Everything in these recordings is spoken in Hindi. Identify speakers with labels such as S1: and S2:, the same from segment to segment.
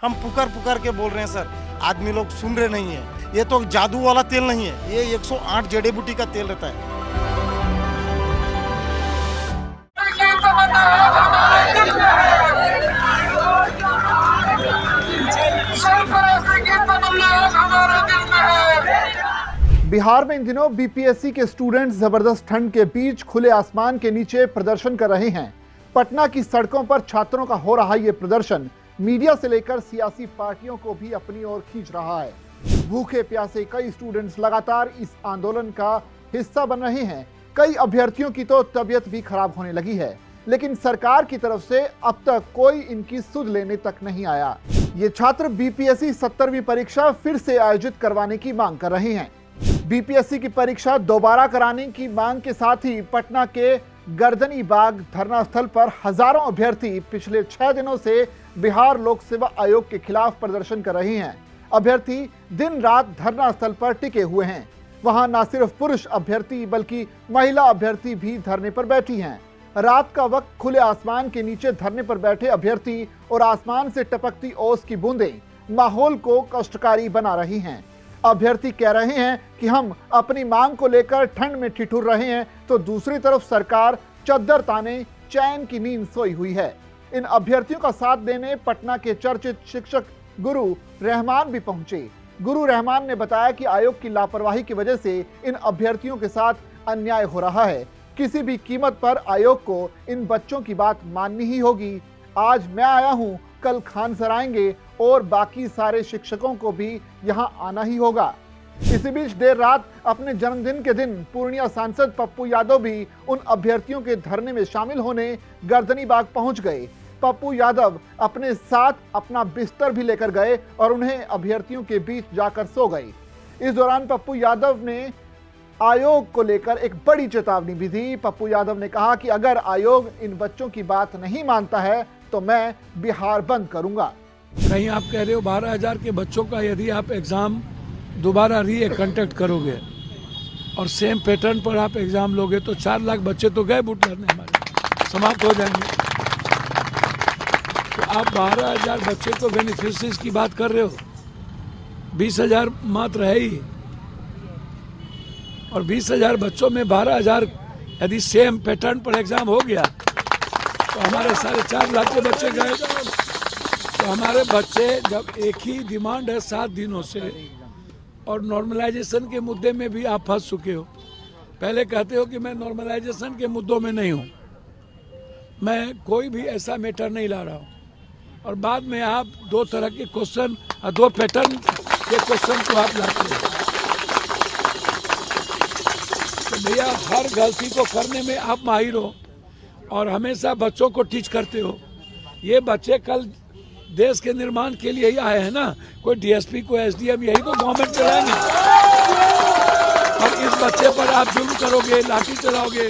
S1: हम पुकार पुकार के बोल रहे हैं सर, आदमी लोग सुन रहे नहीं है। ये तो जादू वाला तेल नहीं है, ये 108 जड़ी बूटी का तेल रहता है।
S2: बिहार में इन दिनों बीपीएससी के स्टूडेंट्स जबरदस्त ठंड के बीच खुले आसमान के नीचे प्रदर्शन कर रहे हैं। पटना की सड़कों पर छात्रों का हो रहा ये प्रदर्शन मीडिया से लेकर सियासी पार्टियों को भी अपनी ओर खींच रहा है। भूखे प्यासे कई स्टूडेंट्स लगातार इस आंदोलन का हिस्सा बन रहे हैं। कई अभ्यर्थियों की तो तबीयत भी खराब होने लगी है, लेकिन सरकार की तरफ से अब तक कोई इनकी सुध लेने तक नहीं आया। ये छात्र बीपीएससी 70वीं परीक्षा फिर से आयोजित करवाने की मांग कर रहे हैं। बीपीएससी की परीक्षा दोबारा कराने की मांग के साथ ही पटना के गर्दनी बाग धरना स्थल पर हजारों अभ्यर्थी पिछले 6 दिनों से बिहार लोक सेवा आयोग के खिलाफ प्रदर्शन कर रहे हैं। अभ्यर्थी दिन रात धरना स्थल पर टिके हुए हैं। वहां न सिर्फ पुरुष अभ्यर्थी बल्कि महिला अभ्यर्थी भी धरने पर बैठी हैं। रात का वक्त खुले आसमान के नीचे धरने पर बैठे अभ्यर्थी और आसमान से टपकती ओस की बूंदें माहौल को कष्टकारी बना रही हैं। अभ्यर्थी कह रहे हैं कि हम अपनी मांग को लेकर ठंड में ठिठुर रहे हैं, तो दूसरी तरफ सरकार चद्दर ताने चैन की नींद सोई हुई है। इन अभ्यर्थियों का साथ देने पटना के चर्चित शिक्षक गुरु रहमान भी पहुंचे। गुरु रहमान ने बताया कि आयोग की लापरवाही की वजह से इन अभ्यर्थियों के साथ अन्याय हो रहा है। किसी भी कीमत पर आयोग को इन बच्चों की बात माननी ही होगी। आज मैं आया हूं, कल खान सर आएंगे और बाकी सारे शिक्षकों को भी यहां आना ही होगा। इसी बीच देर रात अपने जन्मदिन के दिन पूर्णिया सांसद पप्पू यादव भी उन अभ्यर्थियों के धरने में शामिल होने गर्दनी बाग पहुंच गए। पप्पू यादव अपने साथ अपना बिस्तर भी लेकर गए और उन्हें अभ्यर्थियों के बीच जाकर सो गए। इस दौरान पप्पू यादव ने आयोग को लेकर एक बड़ी चेतावनी भी दी। पप्पू यादव ने कहा कि अगर आयोग इन बच्चों की बात नहीं मानता है तो मैं बिहार बंद करूंगा।
S3: कहीं आप कह रहे हो 12,000 के बच्चों का यदि आप एग्जाम दोबारा कंडक्ट करोगे और सेम पैटर्न पर आप एग्जाम लोगे तो 4 लाख बच्चे तो गए बूट करने हमारे समाप्त हो जाएंगे। तो आप 12,000 बच्चे को बेनिफिशियरीज की बात कर रहे हो, 20,000 मात्र है ही, और 20,000 बच्चों में 12,000 यदि सेम पैटर्न पर एग्जाम हो गया तो हमारे 4.5 लाख के बच्चे गए। तो हमारे बच्चे जब एक ही डिमांड है 7 दिनों से, और नॉर्मलाइजेशन के मुद्दे में भी आप फंस चुके हो। पहले कहते हो कि मैं नॉर्मलाइजेशन के मुद्दों में नहीं हूँ, मैं कोई भी ऐसा मैटर नहीं ला रहा हूँ, और बाद में आप 2 तरह के क्वेश्चन और 2 पैटर्न के क्वेश्चन को आप लाते हो। तो भैया हर गलती को करने में आप माहिर हो और हमेशा बच्चों को टीच करते हो। ये बच्चे कल देश के निर्माण के लिए ही आए हैं ना, कोई डीएसपी कोई एसडीएम, यही तो गवर्नमेंट चलाएंगे। और इस बच्चे पर आप जुल्म करोगे, लाठी चलाओगे,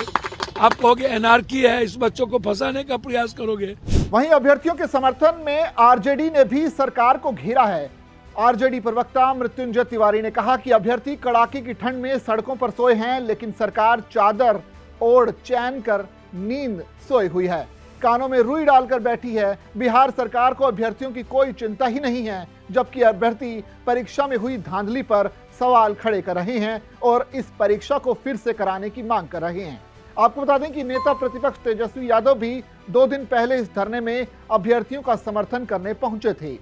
S3: आप कहोगे एनआरकी है, इस बच्चों को फंसाने का प्रयास करोगे।
S2: वहीं अभ्यर्थियों के समर्थन में आरजेडी ने भी सरकार को घेरा है। आरजेडी प्रवक्ता मृत्युंजय तिवारी ने कहा कि अभ्यर्थी कड़ाके की ठंड में सड़कों पर सोए हैं, लेकिन सरकार चादर ओढ़ चैन कर नींद सोई हुई है, कानों में रुई डालकर बैठी है। बिहार सरकार को अभ्यर्थियों की कोई चिंता ही नहीं है, जबकि अभ्यर्थी परीक्षा में हुई धांधली पर सवाल खड़े कर रहे हैं और इस परीक्षा को फिर से कराने की मांग कर रहे हैं। आपको बता दें कि नेता प्रतिपक्ष तेजस्वी यादव भी 2 दिन पहले इस धरने में अभ्यर्थियों का समर्थन करने पहुंचे थे।